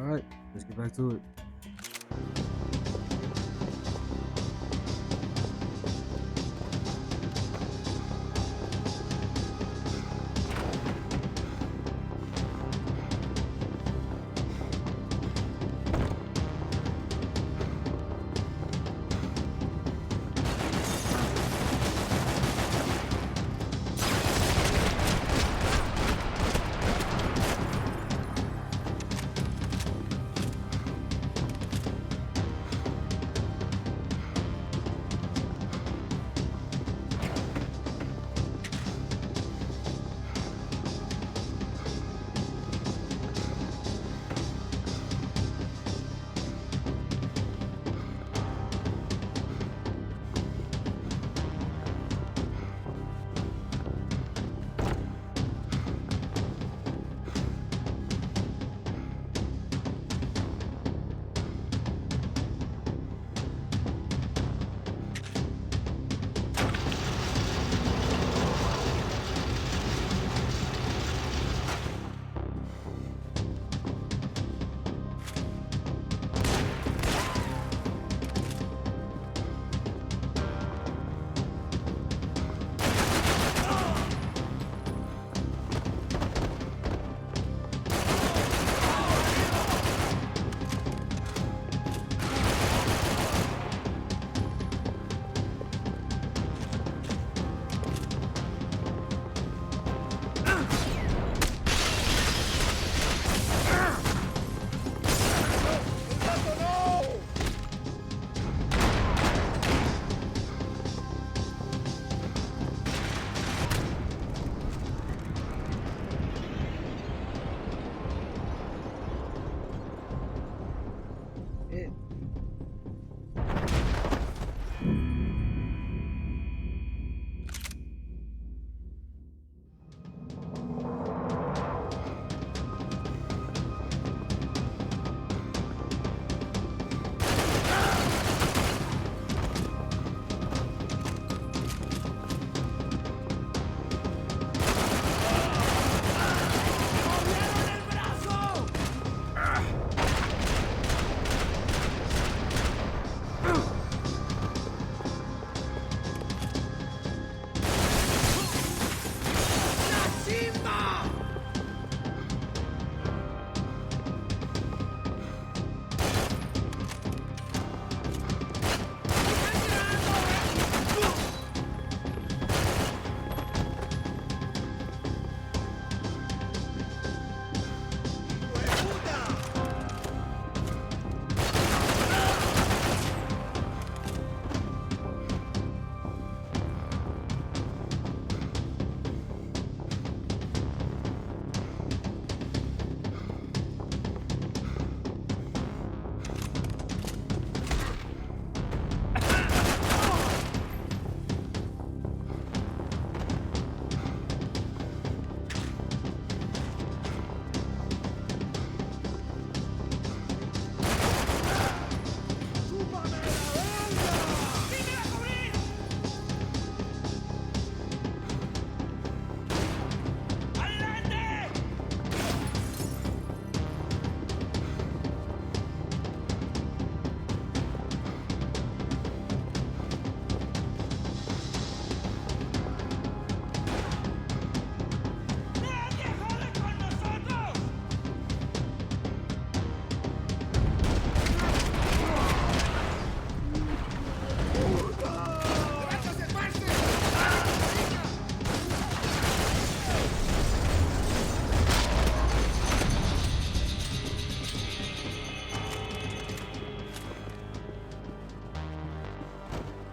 Alright, let's get back to it.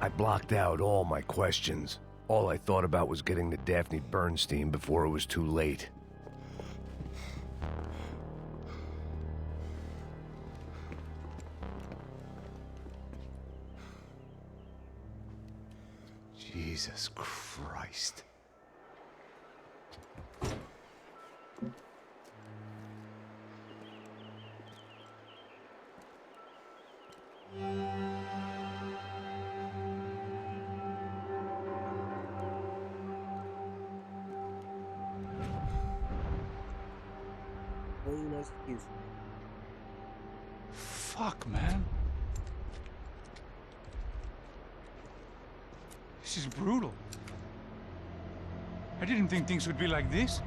I blocked out all my questions. All I thought about was getting to Daphne Bernstein before it was too late. Jesus Christ. Only nice excuse. Fuck, man. This is brutal. I didn't think things would be like this.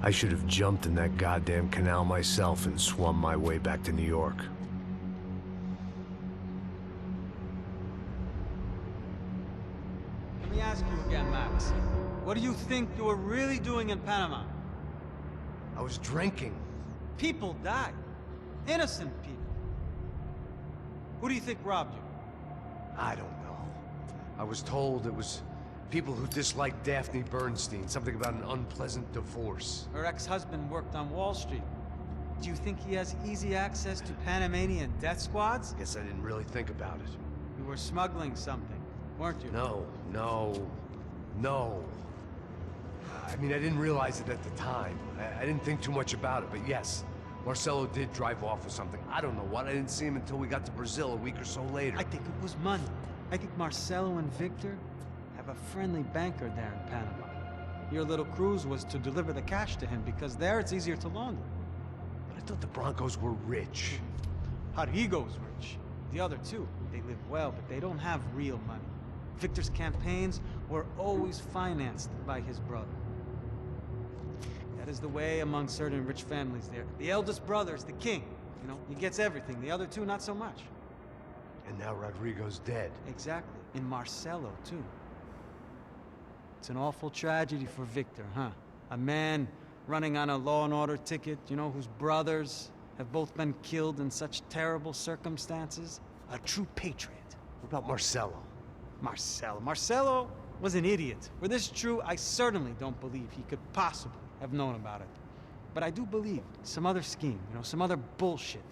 I should have jumped in that goddamn canal myself and swum my way back to New York. Let me ask you again, Max. What do you think you were really doing in Panama? I was drinking. People died. Innocent people. Who do you think robbed you? I don't know. I was told it was people who disliked Daphne Bernstein, something about an unpleasant divorce. Her ex-husband worked on Wall Street. Do you think he has easy access to Panamanian death squads? Guess I didn't really think about it. You were smuggling something, weren't you? No. I mean, I didn't realize it at the time. I didn't think too much about it, but yes, Marcelo did drive off with something. I don't know what. I didn't see him until we got to Brazil a week or so later. I think it was money. I think Marcelo and Victor have a friendly banker there in Panama. Your little cruise was to deliver the cash to him because there it's easier to launder. But I thought the Broncos were rich. Rodrigo's rich. The other two, they live well, but they don't have real money. Victor's campaigns were always financed by his brother. That is the way among certain rich families there. The eldest brother's the king. You know, he gets everything. The other two, not so much. And now Rodrigo's dead. Exactly. And Marcelo, too. It's an awful tragedy for Victor, huh? A man running on a law and order ticket, you know, whose brothers have both been killed in such terrible circumstances. A true patriot. What about Marcelo? Marcelo was an idiot. Were this true, I certainly don't believe he could possibly have known about it. But I do believe some other scheme, you know, some other bullshit.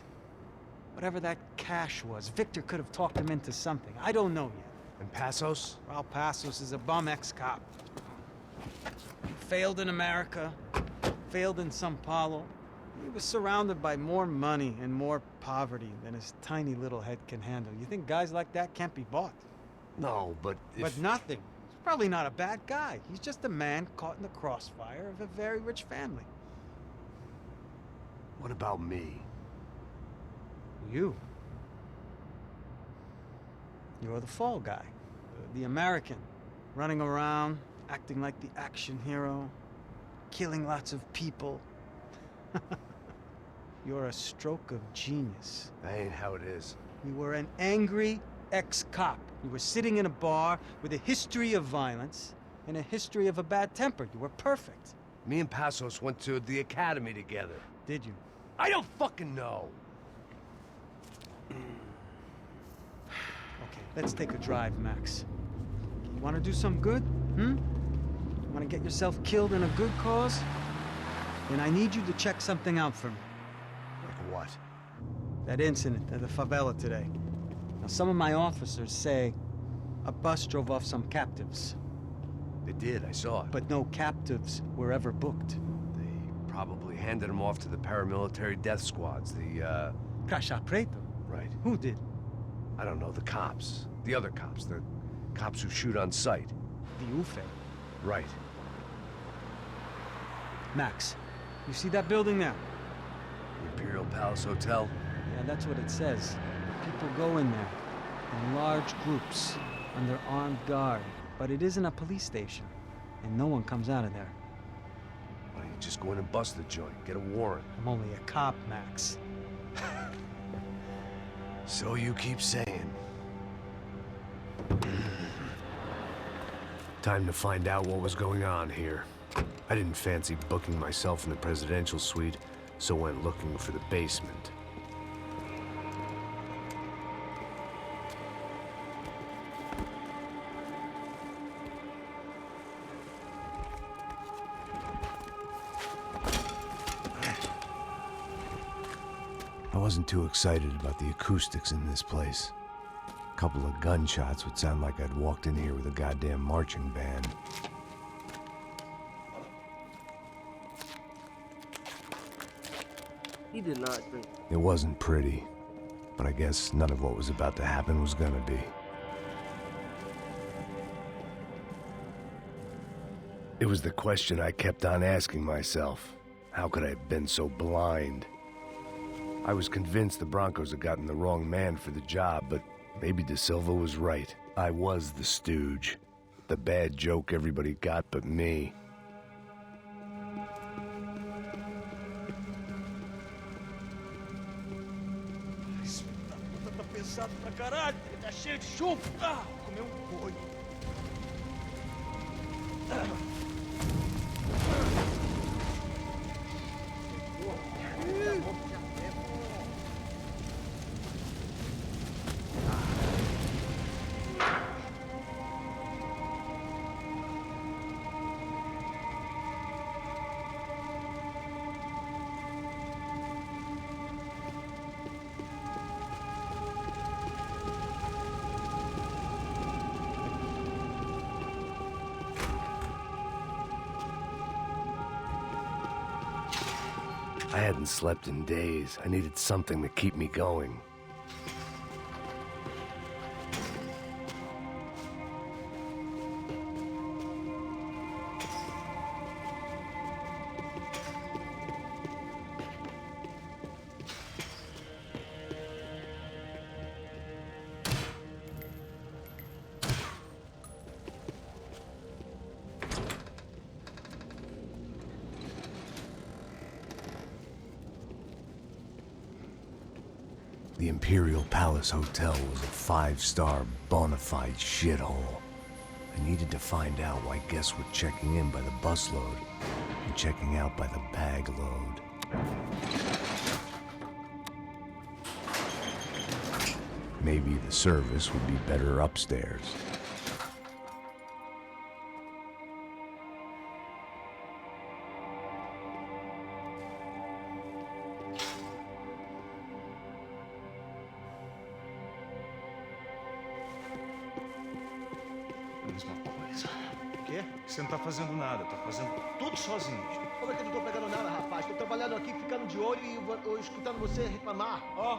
Whatever that cash was, Victor could have talked him into something. I don't know yet. And Passos? Well, Passos is a bum ex-cop. He failed in America, failed in Sao Paulo. He was surrounded by more money and more poverty than his tiny little head can handle. You think guys like that can't be bought? No, but if... But nothing. He's probably not a bad guy. He's just a man caught in the crossfire of a very rich family. What about me? You. You're the fall guy. The American. Running around, acting like the action hero. Killing lots of people. You're a stroke of genius. That ain't how it is. You were an angry ex-cop. You were sitting in a bar with a history of violence and a history of a bad temper. You were perfect. Me and Passos went to the academy together. Did you? I don't fucking know. Okay, let's take a drive, Max. You want to do some good? You want to get yourself killed in a good cause? Then I need you to check something out for me. Like what? That incident at the favela today. Now, some of my officers say a bus drove off some captives. They did, I saw it. But no captives were ever booked. They probably handed them off to the paramilitary death squads, the, Caixa Preto? Right. Who did? I don't know, the cops. The other cops, the cops who shoot on sight. The UFE. Right. Max, you see that building now? The Imperial Palace Hotel? Yeah, that's what it says. People go in there, in large groups, under armed guard. But it isn't a police station, and no one comes out of there. Why don't you just go in and bust the joint, get a warrant? I'm only a cop, Max. So you keep saying. Time to find out what was going on here. I didn't fancy booking myself in the presidential suite, so went looking for the basement. I wasn't too excited about the acoustics in this place. A couple of gunshots would sound like I'd walked in here with a goddamn marching band. He did not drink. It wasn't pretty, But I guess none of what was about to happen was gonna be. It was the question I kept on asking myself. How could I have been so blind? I was convinced the Broncos had gotten the wrong man for the job, but maybe De Silva was right. I was the stooge. The bad joke everybody got but me. Esse puta tá pesado pra caralho. Ele tá cheio de chumbo. Ah, comeu boi. I hadn't slept in days. I needed something to keep me going. The Imperial Palace Hotel was a five-star, bona fide shithole. I needed to find out why guests were checking in by the busload and checking out by the bag load. Maybe the service would be better upstairs. Mesma coisa. O quê? Você não tá fazendo nada, tá fazendo tudo sozinho. Como é que eu não tô pegando nada, rapaz? Tô trabalhando aqui, ficando de olho e escutando você reclamar. Ó.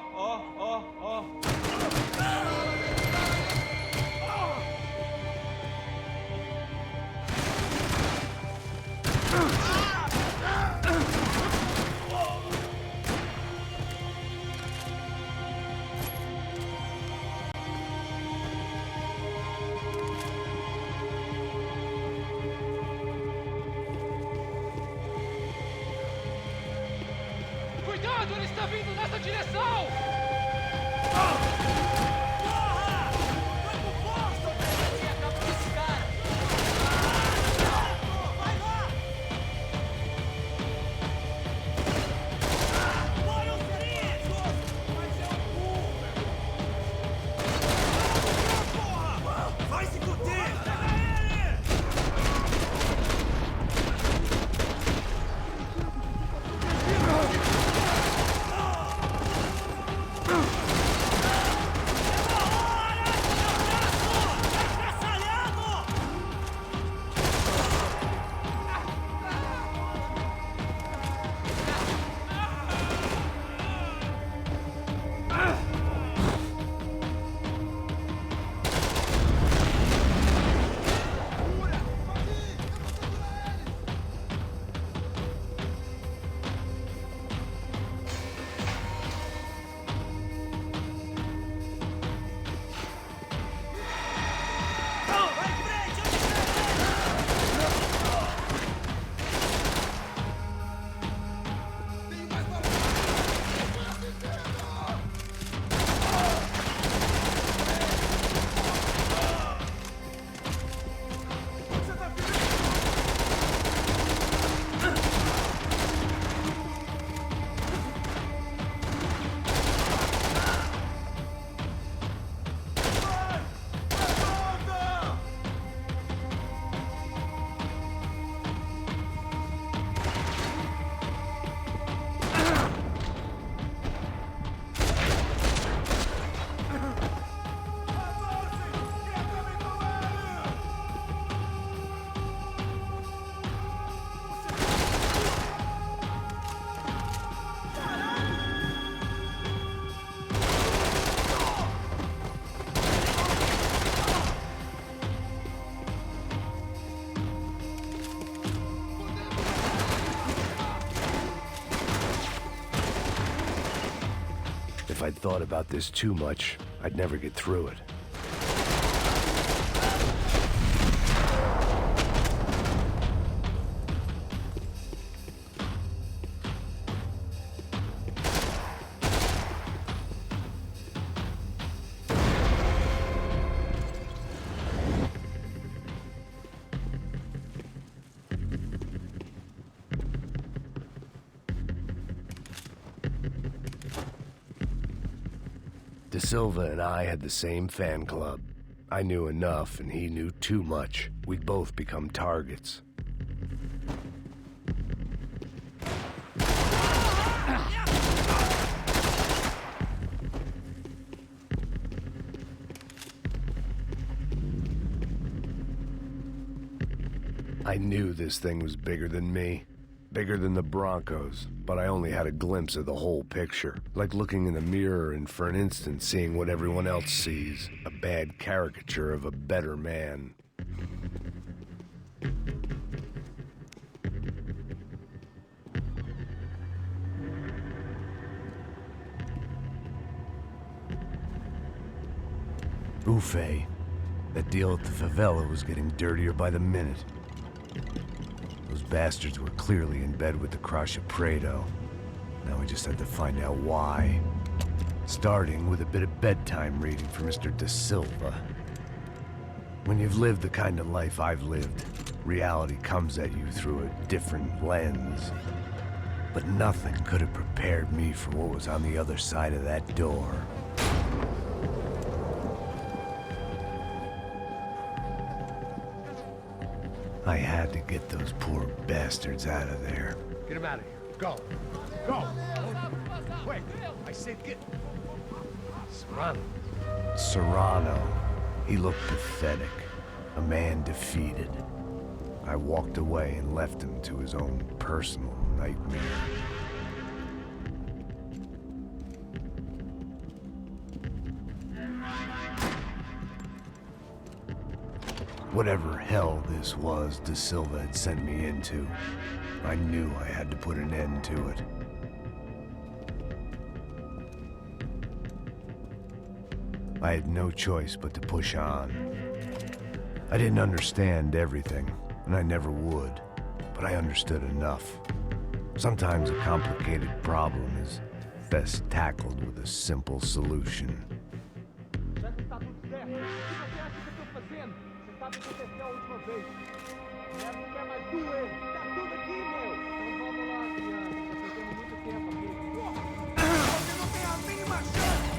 Cuidado, ele está vindo nessa direção! if I'd thought about this too much, I'd never get through it. De Silva and I had the same fan club. I knew enough and he knew too much. We'd both become targets. I knew this thing was bigger than me. Bigger than the Broncos, but I only had a glimpse of the whole picture. Like looking in the mirror and for an instant seeing what everyone else sees. A bad caricature of a better man. Ufe. That deal at the favela was getting dirtier by the minute. Those bastards were clearly in bed with the Crusher Prado. Now we just had to find out why. Starting with a bit of bedtime reading for Mr. De Silva. When you've lived the kind of life I've lived, reality comes at you through a different lens. But nothing could have prepared me for what was on the other side of that door. I had to get those poor bastards out of there. Get him out of here. Go. Go. Wait. I said get... Serrano. Serrano. He looked pathetic. A man defeated. I walked away and left him to his own personal nightmare. Whatever hell this was De Silva had sent me into, I knew I had to put an end to it. I had no choice but to push on. I didn't understand everything, and I never would, but I understood enough. Sometimes a complicated problem is best tackled with a simple solution. Já que está tudo certo, o que você acha que eu tô fazendo? Você sabe o que aconteceu a última vez. Não quer mais doer. Tá tudo aqui, meu. Então vamos lá, criança. Tá perdendo muito tempo aqui. Porra! Você não tem a mínima chance!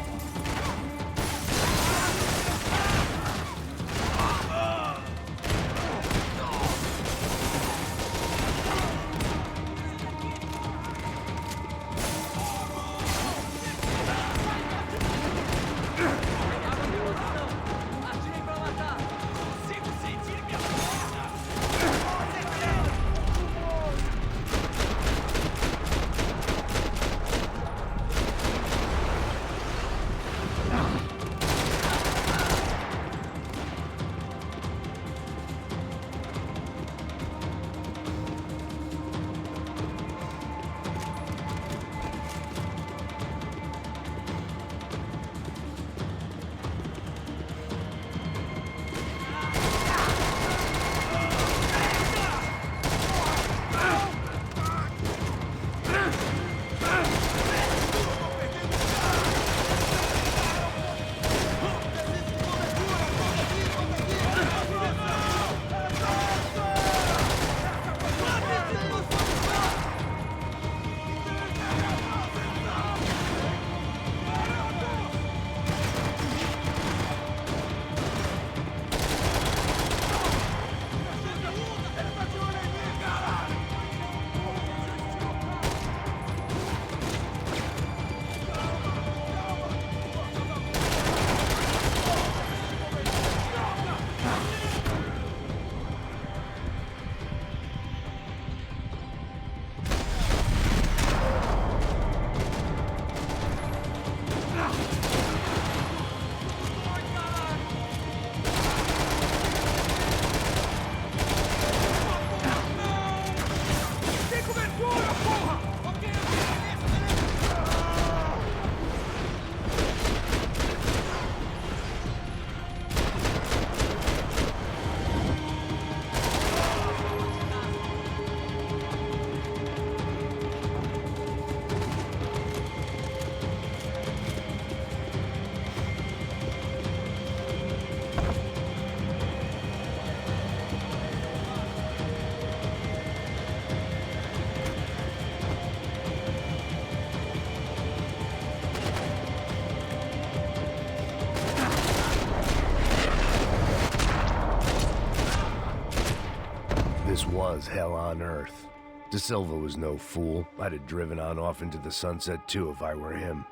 was hell on earth. De Silva was no fool. I'd have driven on off into the sunset too if I were him.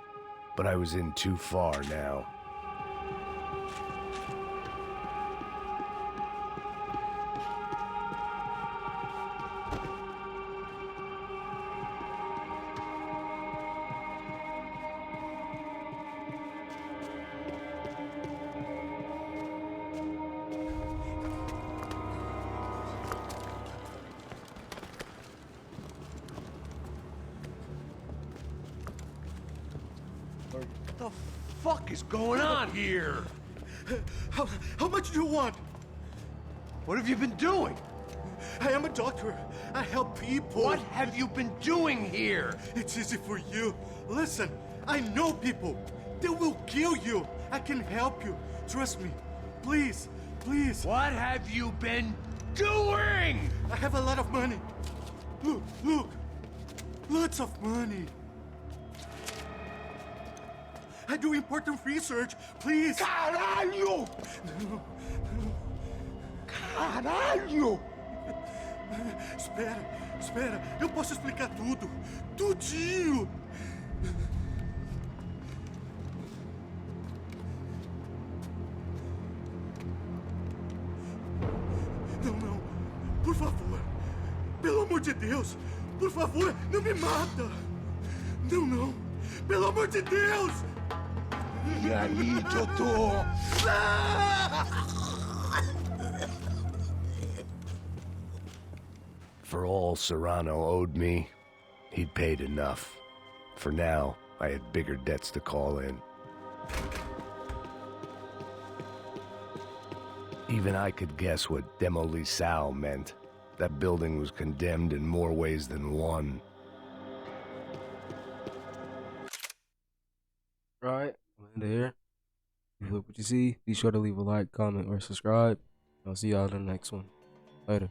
But I was in too far now. What the fuck is going on here? How much do you want? What have you been doing? I am a doctor. I help people. What have you been doing here? It's easy for you. Listen, I know people. They will kill you. I can help you. Trust me. Please, please. What have you been doing? I have a lot of money. Look, look. Lots of money. I do important research. Please. Caralho! No. Caralho! Espera, espera. Eu posso explicar tudo. Tudinho. Não, não. Por favor. Pelo amor de Deus. Por favor, não me mata. Não, não. Pelo amor de Deus. E aí, doutor? For all Serrano owed me, he'd paid enough. For now, I had bigger debts to call in. Even I could guess what demolisal meant. That building was condemned in more ways than one. Right, I'm here. If you like what you see, be sure to leave a like, comment, or subscribe. I'll see y'all in the next one. Later.